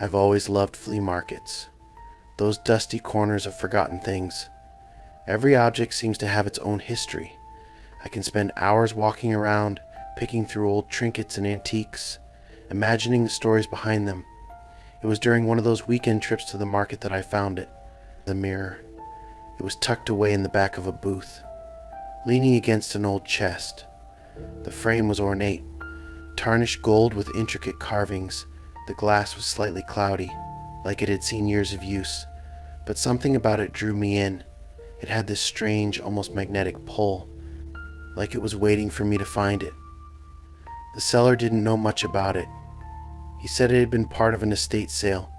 I've always loved flea markets, those dusty corners of forgotten things. Every object seems to have its own history. I can spend hours walking around, picking through old trinkets and antiques, imagining the stories behind them. It was during one of those weekend trips to the market that I found it. The mirror. It was tucked away in the back of a booth, leaning against an old chest. The frame was ornate, tarnished gold with intricate carvings. The glass was slightly cloudy, like it had seen years of use, but something about it drew me in. It had this strange, almost magnetic pull, like it was waiting for me to find it. The seller didn't know much about it. He said it had been part of an estate sale.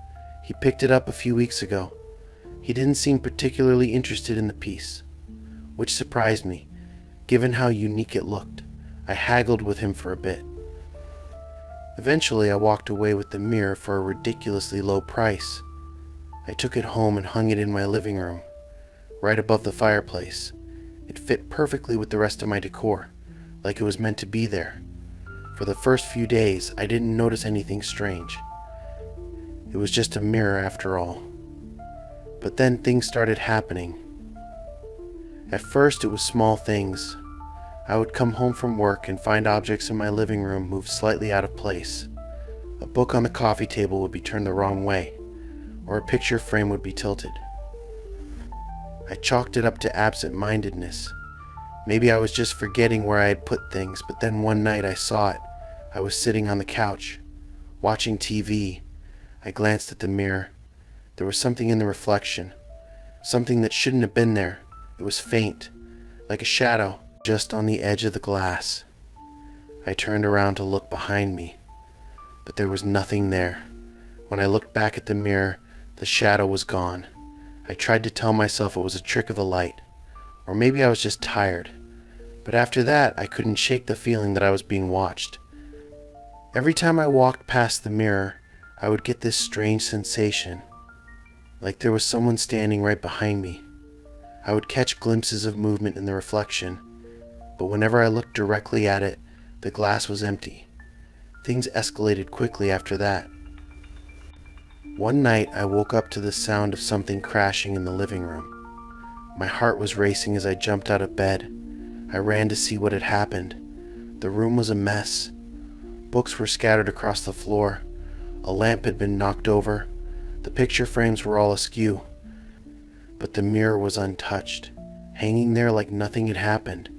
He picked it up a few weeks ago. He didn't seem particularly interested in the piece, which surprised me, given how unique it looked. I haggled with him for a bit. Eventually, I walked away with the mirror for a ridiculously low price. I took it home and hung it in my living room, right above the fireplace. It fit perfectly with the rest of my decor, like it was meant to be there. For the first few days, I didn't notice anything strange. It was just a mirror after all. But then things started happening. At first, it was small things. I would come home from work and find objects in my living room moved slightly out of place. A book on the coffee table would be turned the wrong way, or a picture frame would be tilted. I chalked it up to absent-mindedness. Maybe I was just forgetting where I had put things, but then one night I saw it. I was sitting on the couch, watching TV. I glanced at the mirror. There was something in the reflection, something that shouldn't have been there. It was faint, like a shadow, just on the edge of the glass. I turned around to look behind me, but there was nothing there. When I looked back at the mirror, the shadow was gone. I tried to tell myself it was a trick of the light, or maybe I was just tired. But after that, I couldn't shake the feeling that I was being watched. Every time I walked past the mirror, I would get this strange sensation, like there was someone standing right behind me. I would catch glimpses of movement in the reflection, but whenever I looked directly at it, the glass was empty. Things escalated quickly after that. One night, I woke up to the sound of something crashing in the living room. My heart was racing as I jumped out of bed. I ran to see what had happened. The room was a mess. Books were scattered across the floor. A lamp had been knocked over. The picture frames were all askew. But the mirror was untouched, hanging there like nothing had happened.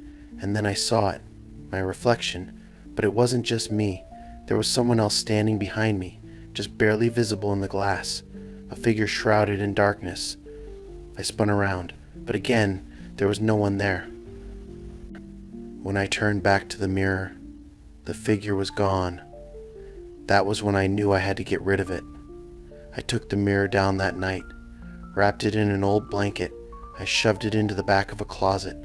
And then I saw it, my reflection. But it wasn't just me. There was someone else standing behind me, just barely visible in the glass, a figure shrouded in darkness. I spun around, but again, there was no one there. When I turned back to the mirror, the figure was gone. That was when I knew I had to get rid of it. I took the mirror down that night, wrapped it in an old blanket. I shoved it into the back of a closet.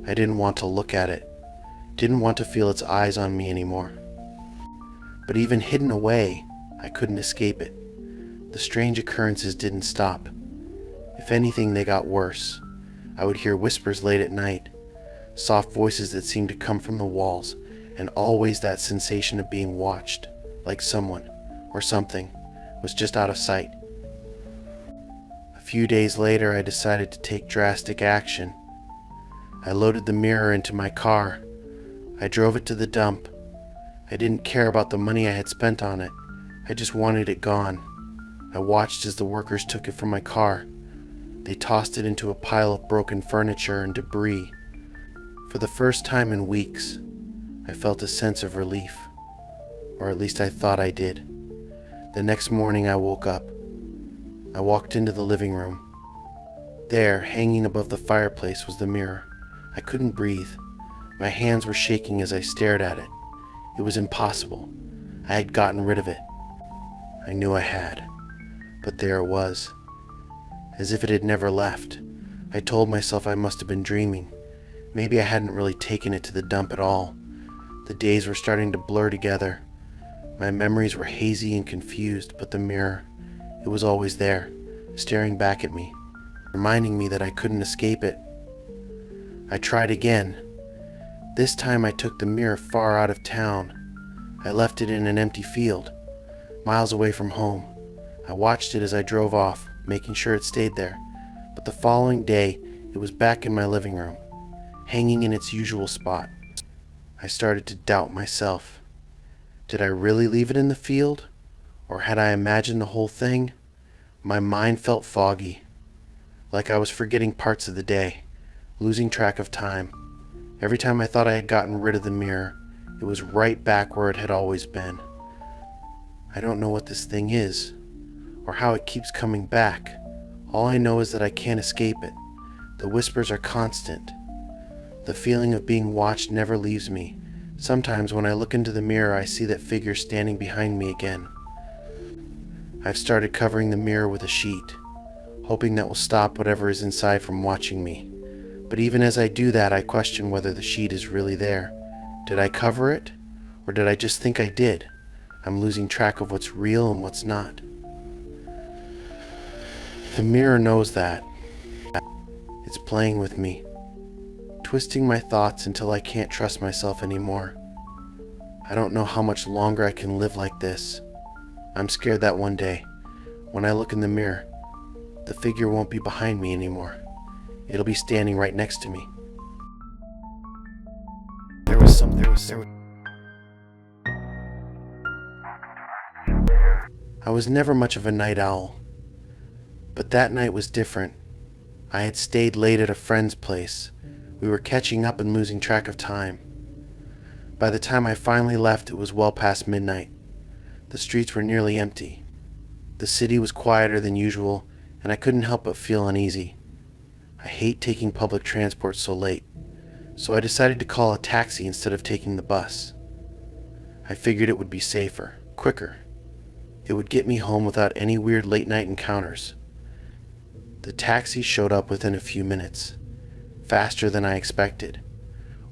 I didn't want to look at it, didn't want to feel its eyes on me anymore. But even hidden away, I couldn't escape it. The strange occurrences didn't stop. If anything, they got worse. I would hear whispers late at night, soft voices that seemed to come from the walls, and always that sensation of being watched, like someone, or something, was just out of sight. A few days later, I decided to take drastic action. I loaded the mirror into my car. I drove it to the dump. I didn't care about the money I had spent on it. I just wanted it gone. I watched as the workers took it from my car. They tossed it into a pile of broken furniture and debris. For the first time in weeks, I felt a sense of relief. Or at least I thought I did. The next morning I woke up. I walked into the living room. There, hanging above the fireplace, was the mirror. I couldn't breathe. My hands were shaking as I stared at it. It was impossible. I had gotten rid of it. I knew I had. But there it was, as if it had never left. I told myself I must have been dreaming. Maybe I hadn't really taken it to the dump at all. The days were starting to blur together. My memories were hazy and confused, but the mirror, it was always there, staring back at me, reminding me that I couldn't escape it. I tried again. This time I took the mirror far out of town. I left it in an empty field, miles away from home. I watched it as I drove off, making sure it stayed there. But the following day, it was back in my living room, hanging in its usual spot. I started to doubt myself. Did I really leave it in the field? Or had I imagined the whole thing? My mind felt foggy, like I was forgetting parts of the day, losing track of time. Every time I thought I had gotten rid of the mirror, it was right back where it had always been. I don't know what this thing is, or how it keeps coming back. All I know is that I can't escape it. The whispers are constant. The feeling of being watched never leaves me. Sometimes when I look into the mirror, I see that figure standing behind me again. I've started covering the mirror with a sheet, hoping that will stop whatever is inside from watching me. But even as I do that, I question whether the sheet is really there. Did I cover it? Or did I just think I did? I'm losing track of what's real and what's not. The mirror knows that. It's playing with me, twisting my thoughts until I can't trust myself anymore. I don't know how much longer I can live like this. I'm scared that one day, when I look in the mirror, the figure won't be behind me anymore. It'll be standing right next to me. I was never much of a night owl, but that night was different. I had stayed late at a friend's place. We were catching up and losing track of time. By the time I finally left, it was well past midnight. The streets were nearly empty. The city was quieter than usual, and I couldn't help but feel uneasy. I hate taking public transport so late, so I decided to call a taxi instead of taking the bus. I figured it would be safer, quicker. It would get me home without any weird late-night encounters. The taxi showed up within a few minutes, faster than I expected.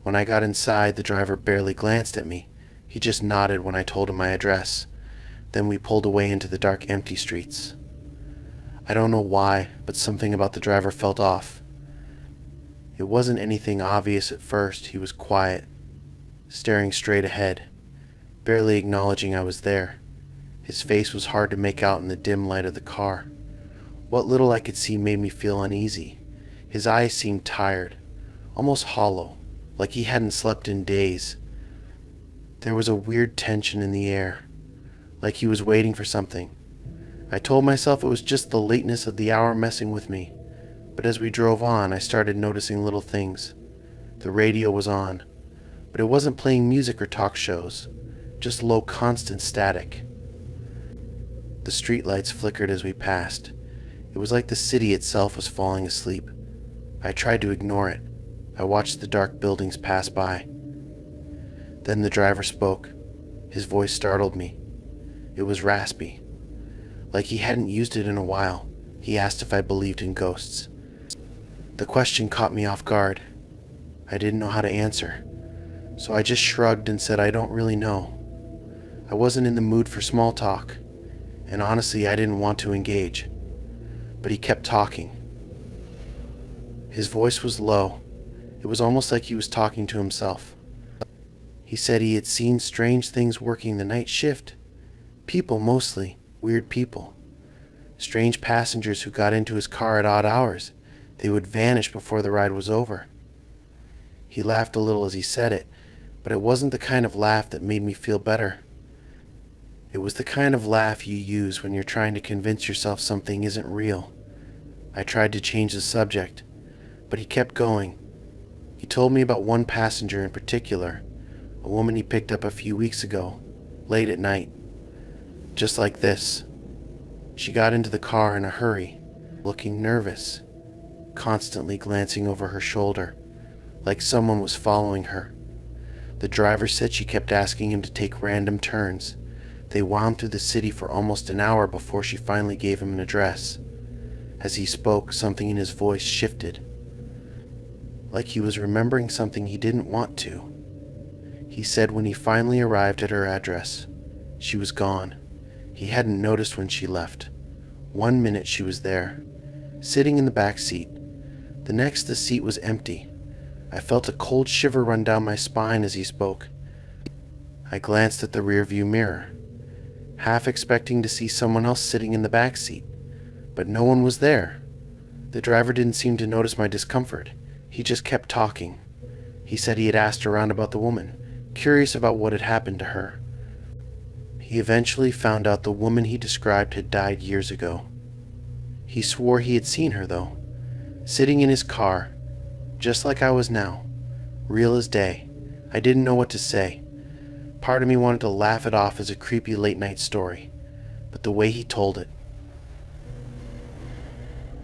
When I got inside, the driver barely glanced at me. He just nodded when I told him my address. Then we pulled away into the dark, empty streets. I don't know why, but something about the driver felt off. It wasn't anything obvious at first. He was quiet, staring straight ahead, barely acknowledging I was there. His face was hard to make out in the dim light of the car. What little I could see made me feel uneasy. His eyes seemed tired, almost hollow, like he hadn't slept in days. There was a weird tension in the air, like he was waiting for something. I told myself it was just the lateness of the hour messing with me, but as we drove on, I started noticing little things. The radio was on, but it wasn't playing music or talk shows, just low, constant static. The streetlights flickered as we passed. It was like the city itself was falling asleep. I tried to ignore it. I watched the dark buildings pass by. Then the driver spoke. His voice startled me. It was raspy, like he hadn't used it in a while. He asked if I believed in ghosts. The question caught me off guard. I didn't know how to answer, so I just shrugged and said I don't really know. I wasn't in the mood for small talk, and honestly I didn't want to engage. But he kept talking. His voice was low. It was almost like he was talking to himself. He said he had seen strange things working the night shift. People mostly, weird people. Strange passengers who got into his car at odd hours. They would vanish before the ride was over. He laughed a little as he said it, but it wasn't the kind of laugh that made me feel better. It was the kind of laugh you use when you're trying to convince yourself something isn't real. I tried to change the subject, but he kept going. He told me about one passenger in particular, a woman he picked up a few weeks ago, late at night. Just like this. She got into the car in a hurry, looking nervous, constantly glancing over her shoulder, like someone was following her. The driver said she kept asking him to take random turns. They wound through the city for almost an hour before she finally gave him an address. As he spoke, something in his voice shifted, like he was remembering something he didn't want to. He said when he finally arrived at her address, she was gone. He hadn't noticed when she left. 1 minute she was there, sitting in the back seat. The next, the seat was empty. I felt a cold shiver run down my spine as he spoke. I glanced at the rearview mirror. half expecting to see someone else sitting in the back seat, but no one was there. The driver didn't seem to notice my discomfort. He just kept talking. He said he had asked around about the woman, curious about what had happened to her. He eventually found out the woman he described had died years ago. He swore he had seen her, though, sitting in his car, just like I was now, real as day. I didn't know what to say. Part of me wanted to laugh it off as a creepy late-night story, but the way he told it,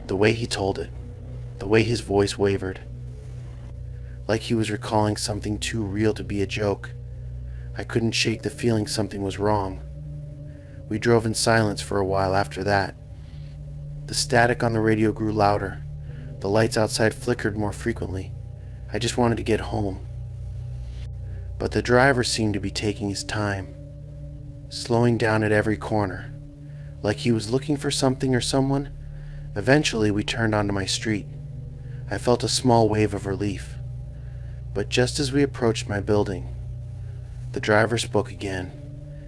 the way his voice wavered, like he was recalling something too real to be a joke, I couldn't shake the feeling something was wrong. We drove in silence for a while after that. The static on the radio grew louder. The lights outside flickered more frequently. I just wanted to get home. But the driver seemed to be taking his time, slowing down at every corner, like he was looking for something or someone. Eventually, we turned onto my street. I felt a small wave of relief. But just as we approached my building, the driver spoke again,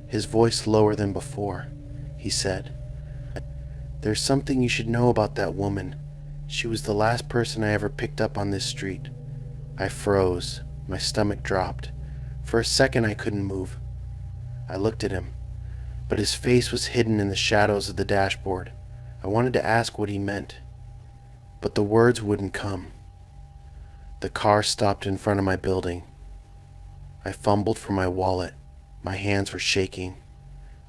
his voice lower than before. He said, "There's something you should know about that woman. She was the last person I ever picked up on this street." I froze. My stomach dropped. For a second, I couldn't move. I looked at him, but his face was hidden in the shadows of the dashboard. I wanted to ask what he meant, but the words wouldn't come. The car stopped in front of my building. I fumbled for my wallet. My hands were shaking.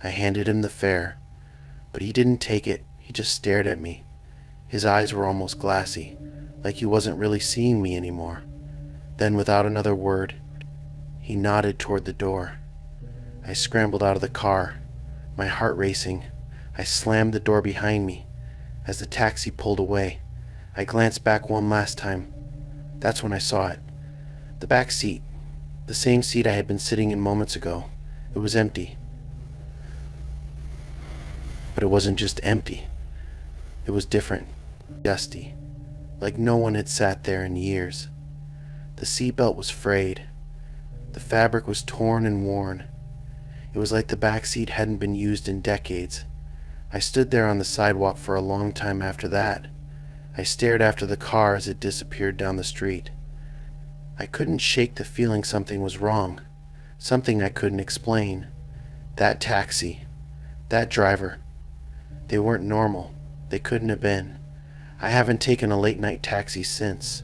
I handed him the fare, but he didn't take it. He just stared at me. His eyes were almost glassy, like he wasn't really seeing me anymore. Then, without another word, he nodded toward the door. I scrambled out of the car, my heart racing. I slammed the door behind me. As the taxi pulled away, I glanced back one last time. That's when I saw it. The back seat, the same seat I had been sitting in moments ago. It was empty. But it wasn't just empty. It was different, dusty, like no one had sat there in years. The seatbelt was frayed. The fabric was torn and worn. It was like the back seat hadn't been used in decades. I stood there on the sidewalk for a long time after that. I stared after the car as it disappeared down the street. I couldn't shake the feeling something was wrong, something I couldn't explain. That taxi, that driver, they weren't normal. They couldn't have been. I haven't taken a late-night taxi since.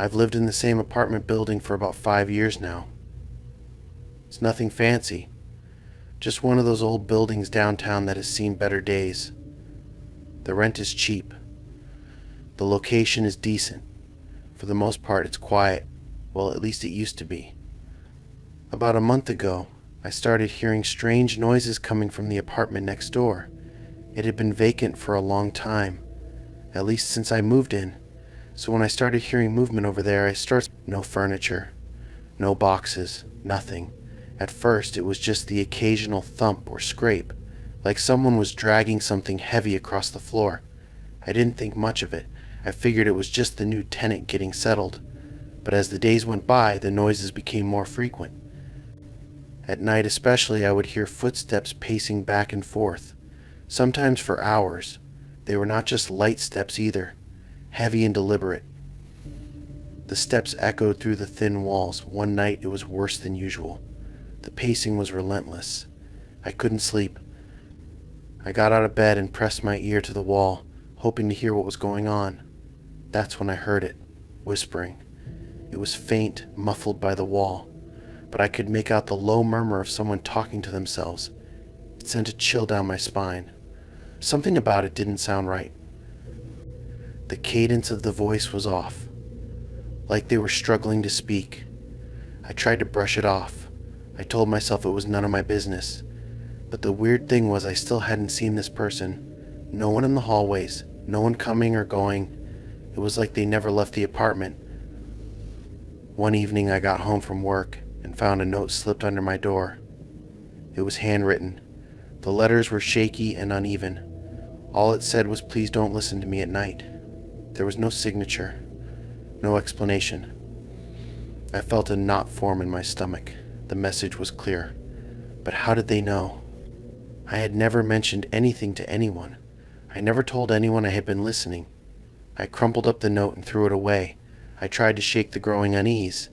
I've lived in the same apartment building for about 5 years now. It's nothing fancy, just one of those old buildings downtown that has seen better days. The rent is cheap. The location is decent. For the most part, it's quiet. Well, at least it used to be. About a month ago, I started hearing strange noises coming from the apartment next door. It had been vacant for a long time, at least since I moved in. So when I started hearing movement over there, no furniture, no boxes, nothing. At first, it was just the occasional thump or scrape, like someone was dragging something heavy across the floor. I didn't think much of it. I figured it was just the new tenant getting settled. But as the days went by, the noises became more frequent. At night especially, I would hear footsteps pacing back and forth, sometimes for hours. They were not just light steps either, heavy and deliberate. The steps echoed through the thin walls. One night it was worse than usual. The pacing was relentless. I couldn't sleep. I got out of bed and pressed my ear to the wall, hoping to hear what was going on. That's when I heard it, whispering. It was faint, muffled by the wall, but I could make out the low murmur of someone talking to themselves. It sent a chill down my spine. Something about it didn't sound right. The cadence of the voice was off, like they were struggling to speak. I tried to brush it off. I told myself it was none of my business. But the weird thing was I still hadn't seen this person. No one in the hallways, no one coming or going. It was like they never left the apartment. One evening I got home from work and found a note slipped under my door. It was handwritten. The letters were shaky and uneven. All it said was, "Please don't listen to me at night." There was no signature. No explanation. I felt a knot form in my stomach. The message was clear. But how did they know? I had never mentioned anything to anyone. I never told anyone I had been listening. I crumpled up the note and threw it away. I tried to shake the growing unease.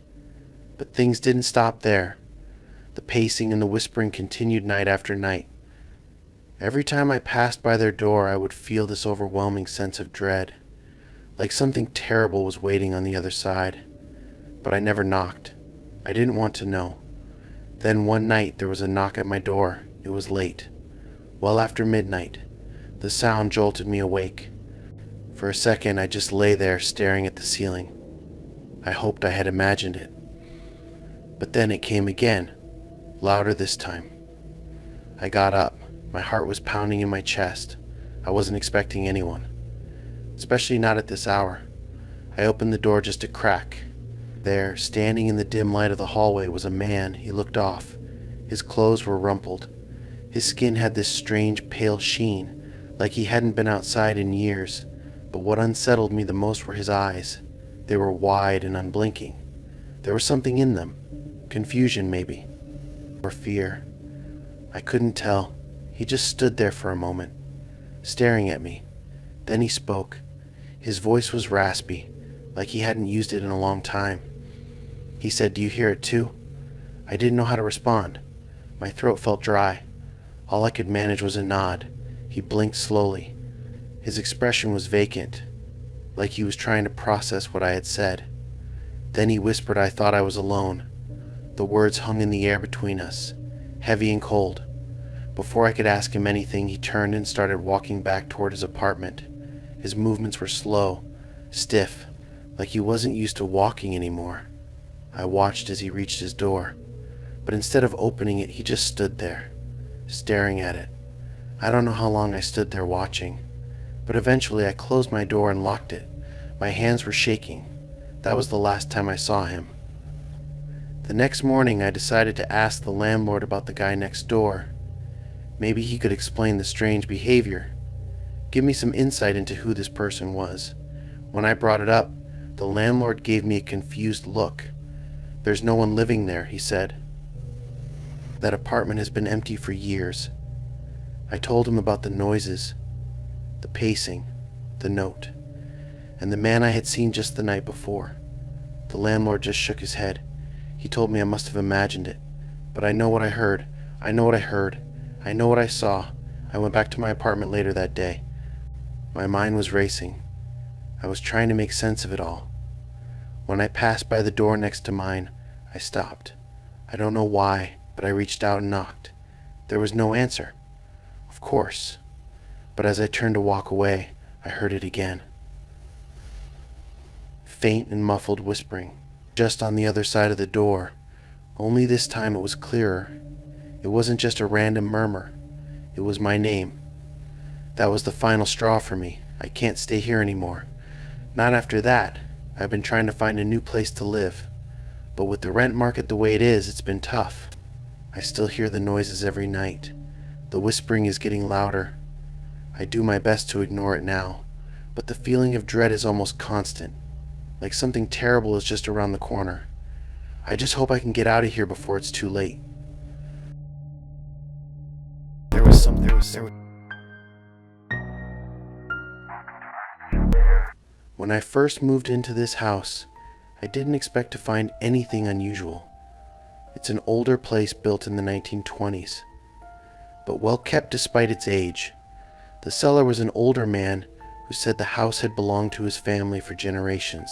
But things didn't stop there. The pacing and the whispering continued night after night. Every time I passed by their door, I would feel this overwhelming sense of dread, like something terrible was waiting on the other side. But I never knocked. I didn't want to know. Then one night there was a knock at my door. It was late, well after midnight. The sound jolted me awake. For a second I just lay there staring at the ceiling. I hoped I had imagined it. But then it came again, louder this time. I got up. My heart was pounding in my chest. I wasn't expecting anyone, especially not at this hour. I opened the door just a crack. There, standing in the dim light of the hallway, was a man. He looked off. His clothes were rumpled. His skin had this strange pale sheen, like he hadn't been outside in years. But what unsettled me the most were his eyes. They were wide and unblinking. There was something in them. Confusion, maybe. Or fear. I couldn't tell. He just stood there for a moment, staring at me. Then he spoke. His voice was raspy, like he hadn't used it in a long time. He said, "Do you hear it too?" I didn't know how to respond. My throat felt dry. All I could manage was a nod. He blinked slowly. His expression was vacant, like he was trying to process what I had said. Then he whispered I thought I was alone. The words hung in the air between us, heavy and cold. Before I could ask him anything, he turned and started walking back toward his apartment. His movements were slow, stiff, like he wasn't used to walking anymore. I watched as he reached his door, but instead of opening it, he just stood there, staring at it. I don't know how long I stood there watching, but eventually I closed my door and locked it. My hands were shaking. That was the last time I saw him. The next morning, I decided to ask the landlord about the guy next door. Maybe he could explain the strange behavior, give me some insight into who this person was. When I brought it up, the landlord gave me a confused look. "There's no one living there," he said. "That apartment has been empty for years." I told him about the noises, the pacing, the note, and the man I had seen just the night before. The landlord just shook his head. He told me I must have imagined it. But I know what I heard. I know what I heard. I know what I saw. I went back to my apartment later that day. My mind was racing. I was trying to make sense of it all. When I passed by the door next to mine, I stopped. I don't know why, but I reached out and knocked. There was no answer. Of course. But as I turned to walk away, I heard it again. Faint and muffled whispering, just on the other side of the door. Only this time it was clearer. It wasn't just a random murmur. It was my name. That was the final straw for me. I can't stay here anymore. Not after that. I've been trying to find a new place to live. But with the rent market the way it is, it's been tough. I still hear the noises every night. The whispering is getting louder. I do my best to ignore it now, but the feeling of dread is almost constant, like something terrible is just around the corner. I just hope I can get out of here before it's too late. When I first moved into this house, I didn't expect to find anything unusual. It's an older place built in the 1920s, but well kept despite its age. The seller was an older man who said the house had belonged to his family for generations.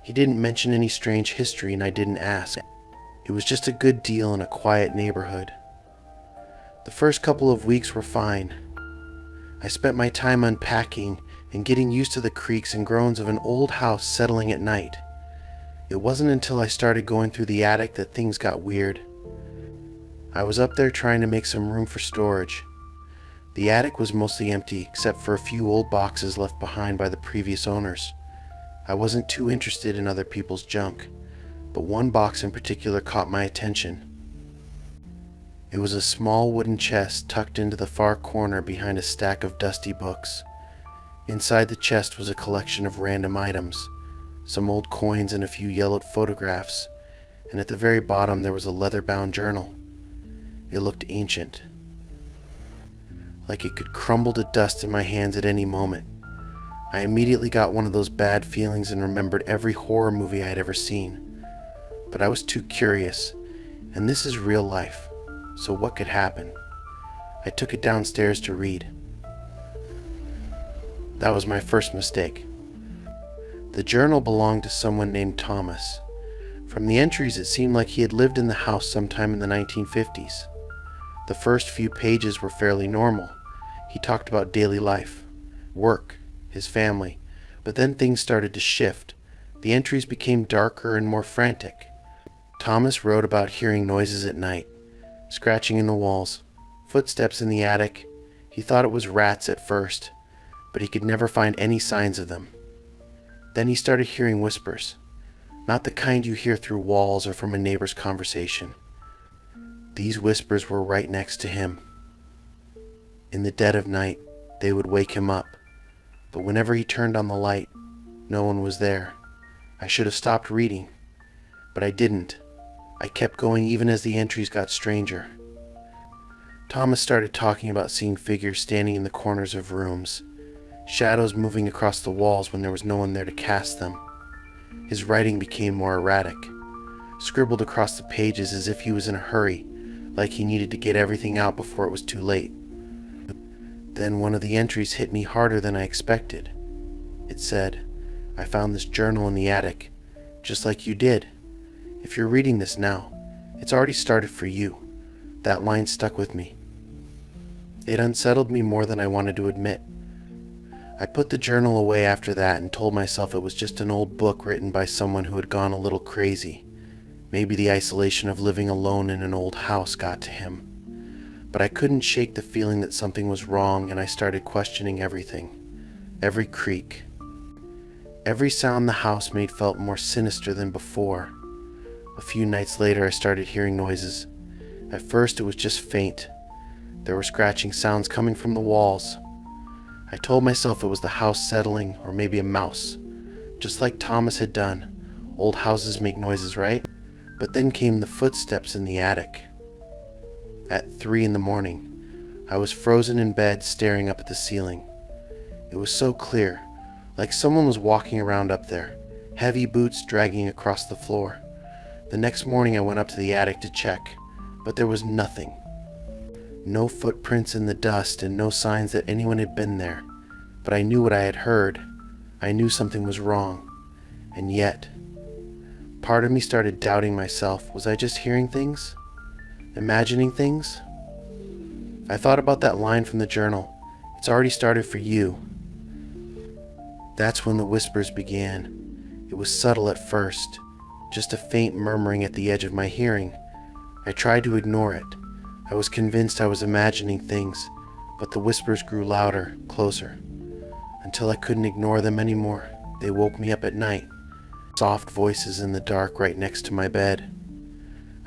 He didn't mention any strange history and I didn't ask. It was just a good deal in a quiet neighborhood. The first couple of weeks were fine. I spent my time unpacking and getting used to the creaks and groans of an old house settling at night. It wasn't until I started going through the attic that things got weird. I was up there trying to make some room for storage. The attic was mostly empty except for a few old boxes left behind by the previous owners. I wasn't too interested in other people's junk, but one box in particular caught my attention. It was a small wooden chest tucked into the far corner behind a stack of dusty books. Inside the chest was a collection of random items, some old coins and a few yellowed photographs, and at the very bottom there was a leather-bound journal. It looked ancient, like it could crumble to dust in my hands at any moment. I immediately got one of those bad feelings and remembered every horror movie I had ever seen. But I was too curious, and this is real life, so what could happen? I took it downstairs to read. That was my first mistake. The journal belonged to someone named Thomas. From the entries, it seemed like he had lived in the house sometime in the 1950s. The first few pages were fairly normal. He talked about daily life, work, his family, but then things started to shift. The entries became darker and more frantic. Thomas wrote about hearing noises at night, scratching in the walls, footsteps in the attic. He thought it was rats at first, but he could never find any signs of them. Then he started hearing whispers, not the kind you hear through walls or from a neighbor's conversation. These whispers were right next to him. In the dead of night, they would wake him up, but whenever he turned on the light, no one was there. I should have stopped reading, but I didn't. I kept going even as the entries got stranger. Thomas started talking about seeing figures standing in the corners of rooms, shadows moving across the walls when there was no one there to cast them. His writing became more erratic, scribbled across the pages as if he was in a hurry, like he needed to get everything out before it was too late. Then one of the entries hit me harder than I expected. It said, "I found this journal in the attic, just like you did. If you're reading this now, it's already started for you." That line stuck with me. It unsettled me more than I wanted to admit. I put the journal away after that and told myself it was just an old book written by someone who had gone a little crazy. Maybe the isolation of living alone in an old house got to him. But I couldn't shake the feeling that something was wrong, and I started questioning everything. Every creak. Every sound the house made felt more sinister than before. A few nights later I started hearing noises. At first it was just faint. There were scratching sounds coming from the walls. I told myself it was the house settling, or maybe a mouse. Just like Thomas had done. Old houses make noises, right? But then came the footsteps in the attic. At 3 in the morning, I was frozen in bed staring up at the ceiling. It was so clear, like someone was walking around up there, heavy boots dragging across the floor. The next morning I went up to the attic to check, but there was nothing. No footprints in the dust and no signs that anyone had been there. But I knew what I had heard. I knew something was wrong. And yet, part of me started doubting myself. Was I just hearing things? Imagining things? I thought about that line from the journal. It's already started for you. That's when the whispers began. It was subtle at first, just a faint murmuring at the edge of my hearing. I tried to ignore it. I was convinced I was imagining things, but the whispers grew louder, closer, until I couldn't ignore them anymore. They woke me up at night. Soft voices in the dark right next to my bed.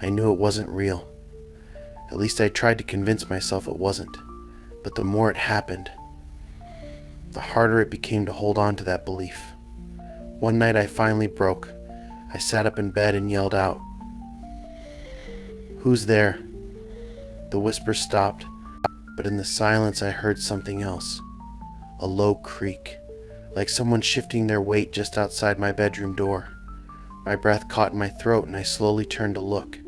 I knew it wasn't real. At least I tried to convince myself it wasn't. But the more it happened, the harder it became to hold on to that belief. One night I finally broke. I sat up in bed and yelled out, "Who's there?" The whisper stopped, but in the silence I heard something else. A low creak, like someone shifting their weight just outside my bedroom door. My breath caught in my throat and I slowly turned to look,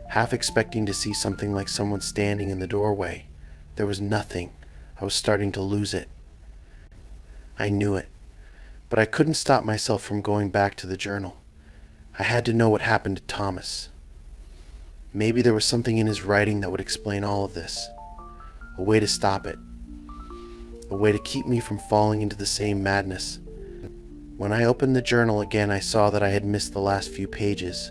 half expecting to see something like someone standing in the doorway. There was nothing. I was starting to lose it. I knew it, but I couldn't stop myself from going back to the journal. I had to know what happened to Thomas. Maybe there was something in his writing that would explain all of this. A way to stop it. A way to keep me from falling into the same madness. When I opened the journal again, I saw that I had missed the last few pages.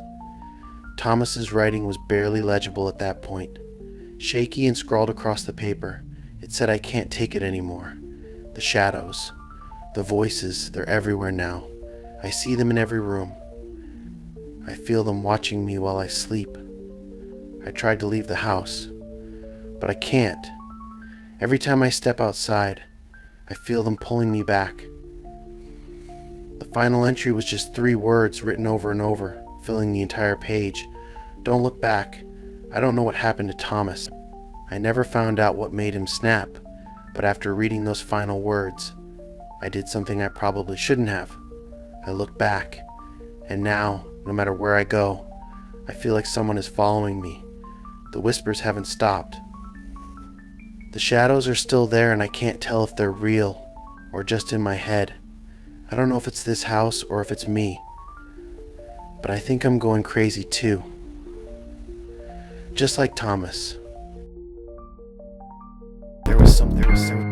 Thomas's writing was barely legible at that point. Shaky and scrawled across the paper. It said, "I can't take it anymore." The shadows. The voices, they're everywhere now. I see them in every room. I feel them watching me while I sleep. I tried to leave the house, but I can't. Every time I step outside, I feel them pulling me back. The final entry was just 3 words written over and over, filling the entire page. Don't look back. I don't know what happened to Thomas. I never found out what made him snap, but after reading those final words, I did something I probably shouldn't have. I looked back, and now, no matter where I go, I feel like someone is following me. The whispers haven't stopped. The shadows are still there, and I can't tell if they're real or just in my head. I don't know if it's this house or if it's me, but I think I'm going crazy too. Just like Thomas. There was something.